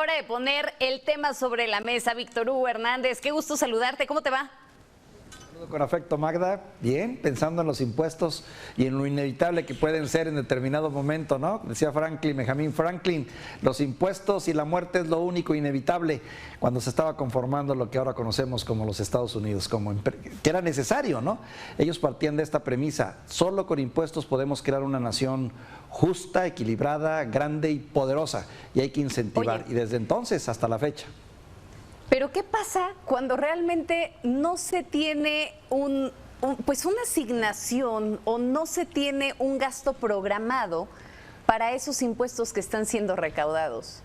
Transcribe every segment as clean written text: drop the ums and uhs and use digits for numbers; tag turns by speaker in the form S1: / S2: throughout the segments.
S1: hora de poner el tema sobre la mesa. Víctor Hugo Hernández, qué gusto saludarte. ¿Cómo te va?
S2: Con afecto, Magda. Bien, pensando en los impuestos y en lo inevitable que pueden ser en determinado momento, ¿no? Decía Benjamin Franklin, los impuestos y la muerte es lo único inevitable, cuando se estaba conformando lo que ahora conocemos como los Estados Unidos, que era necesario, ¿no? Ellos partían de esta premisa: solo con impuestos podemos crear una nación justa, equilibrada, grande y poderosa, y hay que incentivar.
S1: Oye,
S2: y desde entonces hasta la fecha.
S1: pero ¿qué pasa cuando realmente no se tiene pues una asignación o no se tiene un gasto programado para esos impuestos que están siendo recaudados?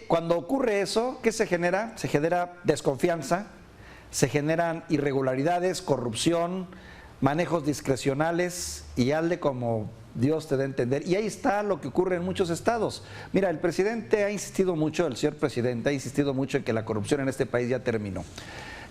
S2: Cuando ocurre eso, ¿qué se genera? Se genera desconfianza, se generan irregularidades, corrupción, manejos discrecionales, y hazle como Dios te da a entender. Y ahí está lo que ocurre en muchos estados. Mira, el presidente ha insistido mucho, el señor presidente ha insistido mucho en que la corrupción en este país ya terminó.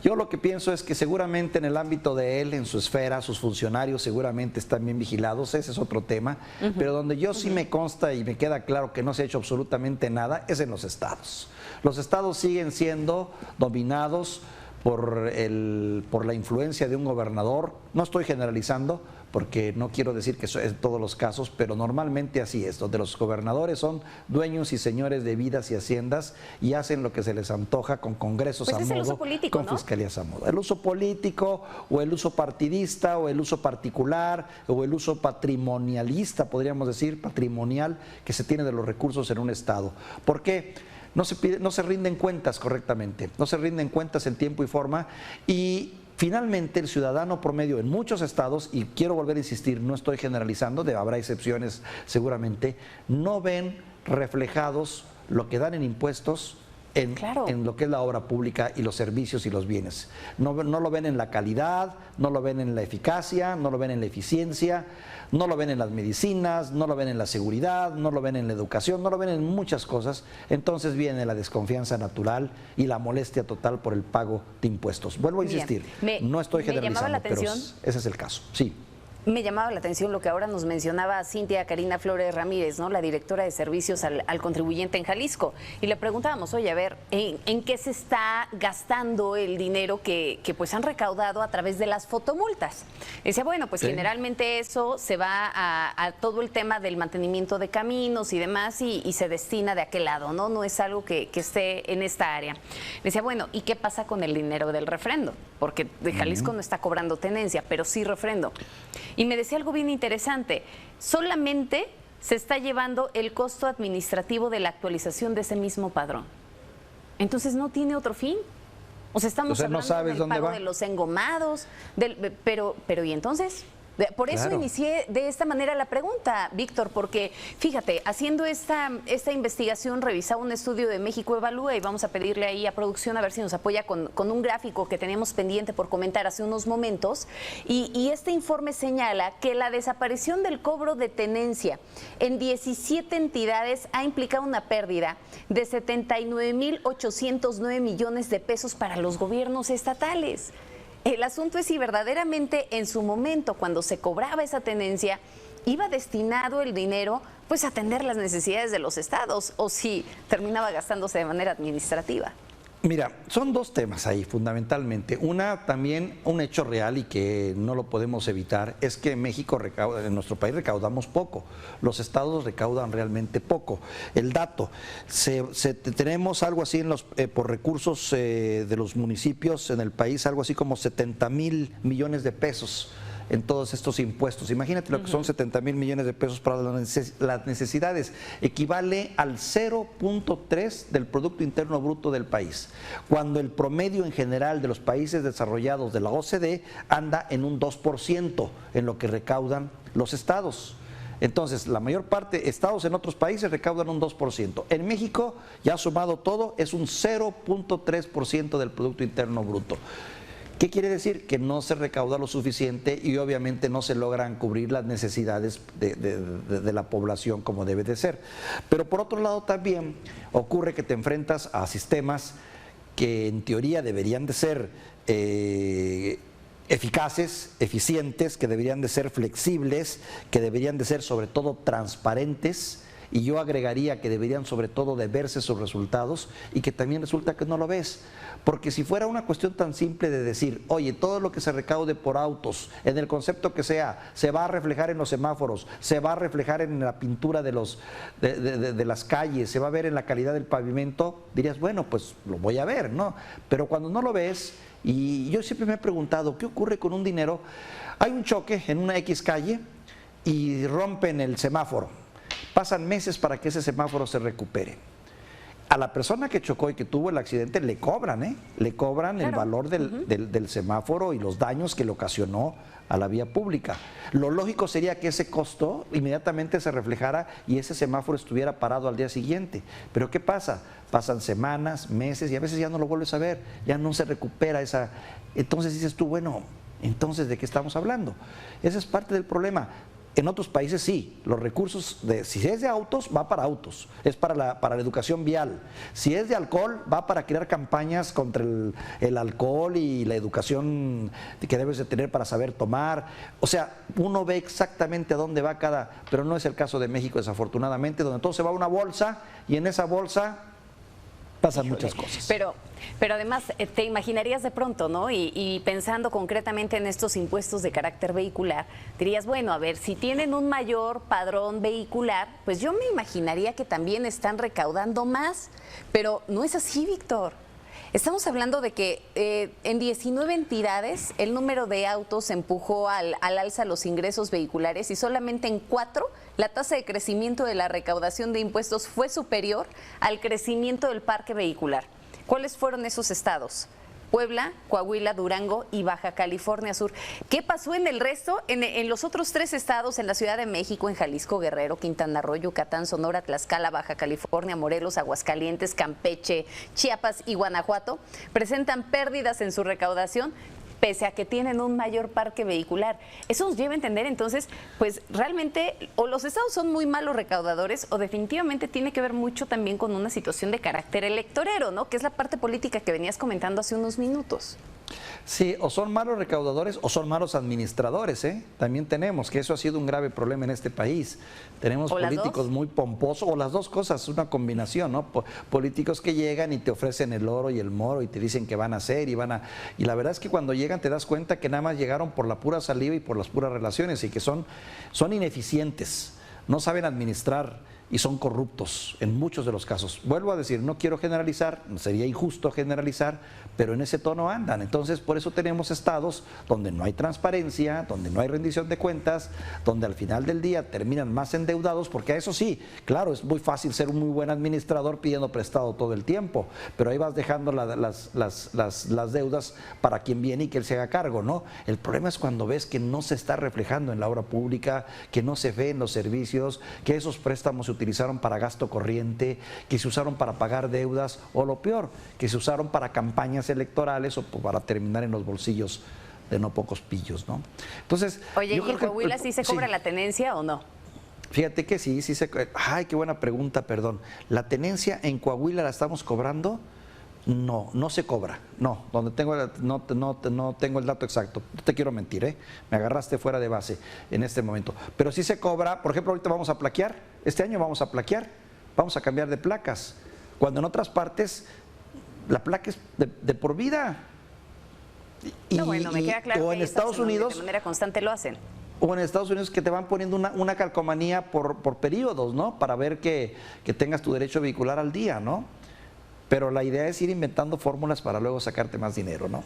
S2: Yo lo que pienso es que seguramente en el ámbito de él, en su esfera, sus funcionarios seguramente están bien vigilados, ese es otro tema, pero donde yo sí me consta y me queda claro que no se ha hecho absolutamente nada es en los estados. Los estados siguen siendo dominados por la influencia de un gobernador. No estoy generalizando, porque no quiero decir que eso es en todos los casos, pero normalmente así es, donde los gobernadores son dueños y señores de vidas y haciendas y hacen lo que se les antoja, con congresos
S1: Pues
S2: a
S1: es el
S2: modo,
S1: uso político,
S2: con
S1: ¿no?
S2: fiscalías a modo. El uso político, o el uso partidista, o el uso particular, o el uso patrimonialista, podríamos decir, patrimonial, que se tiene de los recursos en un estado. ¿Por qué? No se rinden cuentas correctamente, no se rinden cuentas en tiempo y forma, y finalmente el ciudadano promedio en muchos estados, y quiero volver a insistir, no estoy generalizando, habrá excepciones seguramente, no ven reflejados lo que dan en impuestos en lo que es la obra pública y los servicios y los bienes. No lo ven en la calidad, no lo ven en la eficacia, no lo ven en la eficiencia, no lo ven en las medicinas, no lo ven en la seguridad, no lo ven en la educación, no lo ven en muchas cosas. Entonces viene la desconfianza natural y la molestia total por el pago de impuestos. Vuelvo a insistir, no estoy generalizando, pero ese es el caso. Sí.
S1: Me llamaba la atención lo que ahora nos mencionaba Cintia Karina Flores Ramírez, ¿no? La directora de servicios al contribuyente en Jalisco. Y le preguntábamos, oye, a ver, ¿en qué se está gastando el dinero que pues han recaudado a través de las fotomultas? Decía, bueno, pues sí, generalmente eso se va a todo el tema del mantenimiento de caminos y demás, y se destina de aquel lado, ¿no? No es algo que esté en esta área. Decía, bueno, ¿y qué pasa con el dinero del refrendo? Porque de Jalisco no está cobrando tenencia, pero sí refrendo. Y me decía algo bien interesante, solamente se está llevando el costo administrativo de la actualización de ese mismo padrón. Entonces no tiene otro fin. O sea, estamos hablando del pago de los engomados, pero ¿y entonces? Por eso inicié de esta manera la pregunta, Víctor, porque fíjate, haciendo esta investigación, revisaba un estudio de México Evalúa, y vamos a pedirle ahí a producción a ver si nos apoya con un gráfico que teníamos pendiente por comentar hace unos momentos, y este informe señala que la desaparición del cobro de tenencia en 17 entidades ha implicado una pérdida de 79.809 millones de pesos para los gobiernos estatales. El asunto es si verdaderamente en su momento, cuando se cobraba esa tenencia, iba destinado el dinero pues a atender las necesidades de los estados, o si terminaba gastándose de manera administrativa.
S2: Mira, son dos temas ahí fundamentalmente. Una, también un hecho real y que no lo podemos evitar, es que en México, en nuestro país, recaudamos poco. Los estados recaudan realmente poco. El dato, tenemos algo así por recursos de los municipios en el país, algo así como 70,000 millones de pesos en todos estos impuestos. Imagínate lo que son 70,000 millones de pesos para las necesidades. Equivale al 0.3 del Producto Interno Bruto del país, cuando el promedio en general de los países desarrollados de la OCDE anda en un 2% en lo que recaudan los estados. Entonces, la mayor parte, estados en otros países recaudan un 2%. En México, ya sumado todo, es un 0.3% del Producto Interno Bruto. ¿Qué quiere decir? Que no se recauda lo suficiente y obviamente no se logran cubrir las necesidades de la población como debe de ser. Pero por otro lado también ocurre que te enfrentas a sistemas que en teoría deberían de ser eficaces, eficientes, que deberían de ser flexibles, que deberían de ser sobre todo transparentes, y yo agregaría que deberían sobre todo de verse sus resultados y que también resulta que no lo ves. Porque si fuera una cuestión tan simple de decir, oye, todo lo que se recaude por autos, en el concepto que sea, se va a reflejar en los semáforos, se va a reflejar en la pintura de las calles, se va a ver en la calidad del pavimento, dirías, bueno, pues lo voy a ver, ¿no? Pero cuando no lo ves, y yo siempre me he preguntado, ¿qué ocurre con un dinero? Hay un choque en una X calle y rompen el semáforo. Pasan meses para que ese semáforo se recupere. A la persona que chocó y que tuvo el accidente le cobran, ¿eh? Le cobran el valor del semáforo y los daños que le ocasionó a la vía pública. Lo lógico sería que ese costo inmediatamente se reflejara y ese semáforo estuviera parado al día siguiente. Pero ¿qué pasa? Pasan semanas, meses y a veces ya no lo vuelves a ver, ya no se recupera esa... Entonces dices tú, bueno, entonces ¿de qué estamos hablando? Ese es parte del problema. En otros países sí, los recursos, si es de autos, va para autos, es para la educación vial. Si es de alcohol, va para crear campañas contra el alcohol y la educación que debes de tener para saber tomar. O sea, uno ve exactamente a dónde va cada, pero no es el caso de México desafortunadamente, donde todo se va a una bolsa y en esa bolsa pasan muchas cosas.
S1: Pero además te imaginarías de pronto, ¿no? Y pensando concretamente en estos impuestos de carácter vehicular, dirías, bueno, a ver, si tienen un mayor padrón vehicular, pues yo me imaginaría que también están recaudando más, pero no es así, Víctor. Estamos hablando de que en 19 entidades el número de autos empujó al alza los ingresos vehiculares y solamente en 4 la tasa de crecimiento de la recaudación de impuestos fue superior al crecimiento del parque vehicular. ¿Cuáles fueron esos estados? Puebla, Coahuila, Durango y Baja California Sur. ¿Qué pasó en el resto? En los otros 3 estados, en la Ciudad de México, en Jalisco, Guerrero, Quintana Roo, Yucatán, Sonora, Tlaxcala, Baja California, Morelos, Aguascalientes, Campeche, Chiapas y Guanajuato, presentan pérdidas en su recaudación pese a que tienen un mayor parque vehicular. Eso nos lleva a entender entonces, pues realmente o los estados son muy malos recaudadores o definitivamente tiene que ver mucho también con una situación de carácter electorero, ¿no? Que es la parte política que venías comentando hace unos minutos.
S2: Sí, o son malos recaudadores o son malos administradores, ¿eh? También tenemos, que eso ha sido un grave problema en este país. Tenemos políticos muy pomposos, o las dos cosas, una combinación, ¿no? Políticos que llegan y te ofrecen el oro y el moro y te dicen que van a hacer y y la verdad es que cuando llegan te das cuenta que nada más llegaron por la pura saliva y por las puras relaciones y que son ineficientes, no saben administrar y son corruptos en muchos de los casos. Vuelvo a decir, no quiero generalizar, sería injusto generalizar, pero en ese tono andan. Entonces, por eso tenemos estados donde no hay transparencia, donde no hay rendición de cuentas, donde al final del día terminan más endeudados, porque a eso sí, claro, es muy fácil ser un muy buen administrador pidiendo prestado todo el tiempo, pero ahí vas dejando las deudas para quien viene y que él se haga cargo, ¿no? El problema es cuando ves que no se está reflejando en la obra pública, que no se ve en los servicios, que esos préstamos se utilizaron para gasto corriente, que se usaron para pagar deudas, o lo peor, que se usaron para campañas electorales o para terminar en los bolsillos de no pocos pillos, ¿no? Entonces,
S1: oye, ¿y en Coahuila sí se cobra la tenencia o no?
S2: Fíjate que sí se... Ay, qué buena pregunta, perdón. ¿La tenencia en Coahuila la estamos cobrando? No, no se cobra. No, donde tengo no tengo el dato exacto. No te quiero mentir, ¿eh? Me agarraste fuera de base en este momento. Pero sí se cobra, por ejemplo, ahorita vamos a plaquear. Este año vamos a plaquear, vamos a cambiar de placas. Cuando en otras partes la placa es de por vida.
S1: No, bueno, me queda claro
S2: o en Estados Unidos
S1: de manera constante lo hacen.
S2: O en Estados Unidos que te van poniendo una calcomanía por periodos, ¿no? Para ver que tengas tu derecho vehicular al día, ¿no? Pero la idea es ir inventando fórmulas para luego sacarte más dinero, ¿no?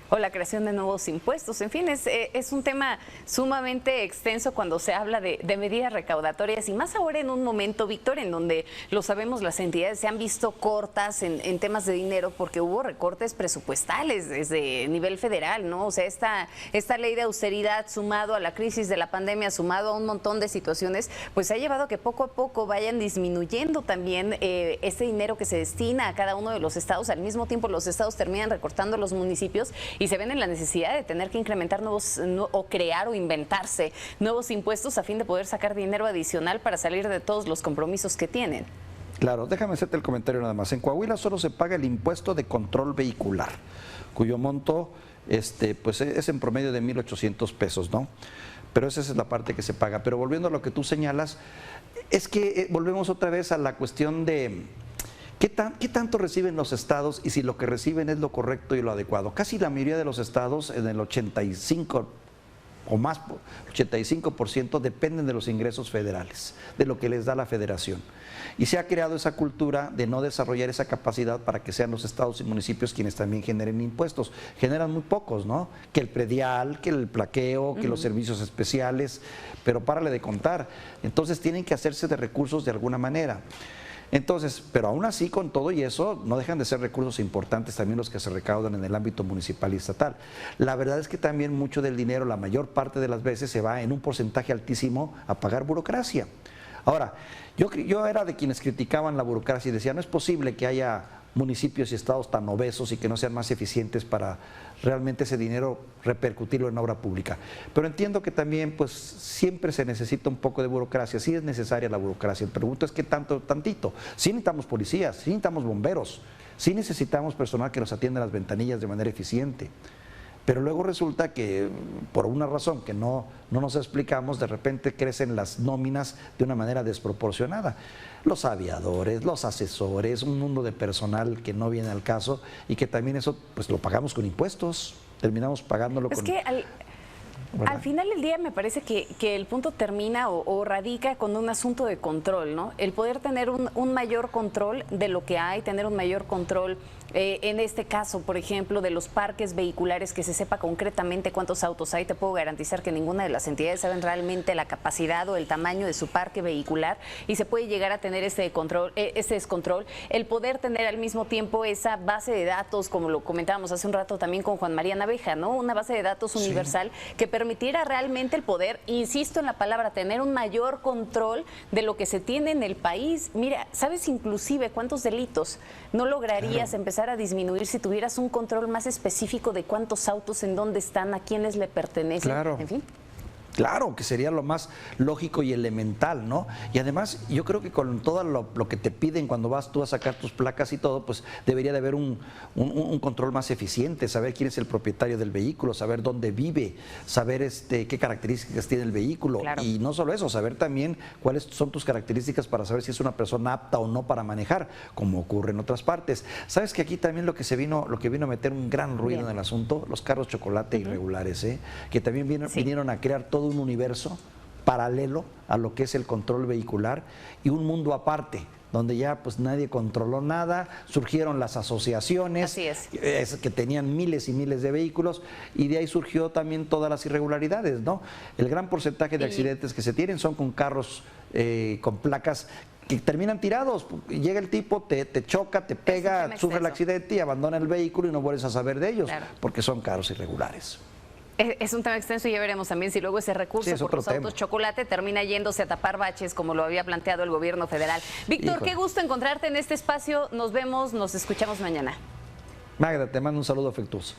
S1: O la creación de nuevos impuestos. En fin, es un tema sumamente extenso cuando se habla de medidas recaudatorias y más ahora en un momento, Víctor, en donde lo sabemos, las entidades se han visto cortas en temas de dinero porque hubo recortes presupuestales desde nivel federal, ¿no? O sea, esta ley de austeridad sumado a la crisis de la pandemia, sumado a un montón de situaciones, pues ha llevado a que poco a poco vayan disminuyendo también este dinero que se destina a cada uno de los estados. Al mismo tiempo, los estados terminan recortando los municipios y se ven en la necesidad de tener que incrementar nuevos o crear o inventarse nuevos impuestos a fin de poder sacar dinero adicional para salir de todos los compromisos que tienen.
S2: Claro, déjame hacerte el comentario nada más. En Coahuila solo se paga el impuesto de control vehicular, cuyo monto pues es en promedio de 1,800 pesos, ¿no? pero esa es la parte que se paga. Pero volviendo a lo que tú señalas, es que volvemos otra vez a la cuestión de ¿qué tanto reciben los estados y si lo que reciben es lo correcto y lo adecuado? Casi la mayoría de los estados, en el 85 o más, 85% dependen de los ingresos federales, de lo que les da la federación. Y se ha creado esa cultura de no desarrollar esa capacidad para que sean los estados y municipios quienes también generen impuestos. Generan muy pocos, ¿no? Que el predial, que el plaqueo, que los servicios especiales, pero párale de contar. Entonces tienen que hacerse de recursos de alguna manera. Entonces, pero aún así, con todo y eso, no dejan de ser recursos importantes también los que se recaudan en el ámbito municipal y estatal. La verdad es que también mucho del dinero, la mayor parte de las veces, se va en un porcentaje altísimo a pagar burocracia. Ahora, yo era de quienes criticaban la burocracia y decía, no es posible que haya municipios y estados tan obesos y que no sean más eficientes para realmente ese dinero repercutirlo en obra pública. Pero entiendo que también pues siempre se necesita un poco de burocracia, sí es necesaria la burocracia. El pregunto es qué tanto, tantito. Sí necesitamos policías, sí necesitamos bomberos, sí necesitamos personal que nos atienda las ventanillas de manera eficiente. Pero luego resulta que, por una razón que no nos explicamos, de repente crecen las nóminas de una manera desproporcionada. Los aviadores, los asesores, un mundo de personal que no viene al caso y que también eso pues lo pagamos con impuestos, terminamos pagándolo con...
S1: Al final del día me parece que el punto termina o radica con un asunto de control, ¿no? El poder tener un mayor control de lo que hay, tener un mayor control, en este caso, por ejemplo, de los parques vehiculares, que se sepa concretamente cuántos autos hay. Te puedo garantizar que ninguna de las entidades saben realmente la capacidad o el tamaño de su parque vehicular y se puede llegar a tener ese descontrol. El poder tener al mismo tiempo esa base de datos, como lo comentábamos hace un rato también con Juan María Naveja, ¿no? Una base de datos universal que permitiera realmente el poder, insisto en la palabra, tener un mayor control de lo que se tiene en el país. Mira, ¿sabes inclusive cuántos delitos no lograrías empezar a disminuir si tuvieras un control más específico de cuántos autos, en dónde están, a quiénes le pertenecen?
S2: Claro.
S1: En fin.
S2: Claro, que sería lo más lógico y elemental, ¿no? Y además, yo creo que con todo lo que te piden cuando vas tú a sacar tus placas y todo, pues debería de haber un control más eficiente, saber quién es el propietario del vehículo, saber dónde vive, saber qué características tiene el vehículo.
S1: Claro.
S2: Y no solo eso, saber también cuáles son tus características para saber si es una persona apta o no para manejar, como ocurre en otras partes. Sabes que aquí también lo que vino a meter un gran ruido en el asunto, los carros chocolate irregulares, que también vinieron a crear todo un universo paralelo a lo que es el control vehicular y un mundo aparte donde ya pues nadie controló nada, surgieron las asociaciones que tenían miles y miles de vehículos y de ahí surgió también todas las irregularidades, ¿no? El gran porcentaje de accidentes que se tienen son con carros con placas que terminan tirados. Llega el tipo, te choca, te pega, sufre el accidente y abandona el vehículo y no vuelves a saber de ellos, porque son carros irregulares.
S1: Es un tema extenso y ya veremos también si luego ese recurso por los autos chocolate termina yéndose a tapar baches como lo había planteado el gobierno federal. Víctor, qué gusto encontrarte en este espacio. Nos vemos, nos escuchamos mañana.
S2: Magda, te mando un saludo afectuoso.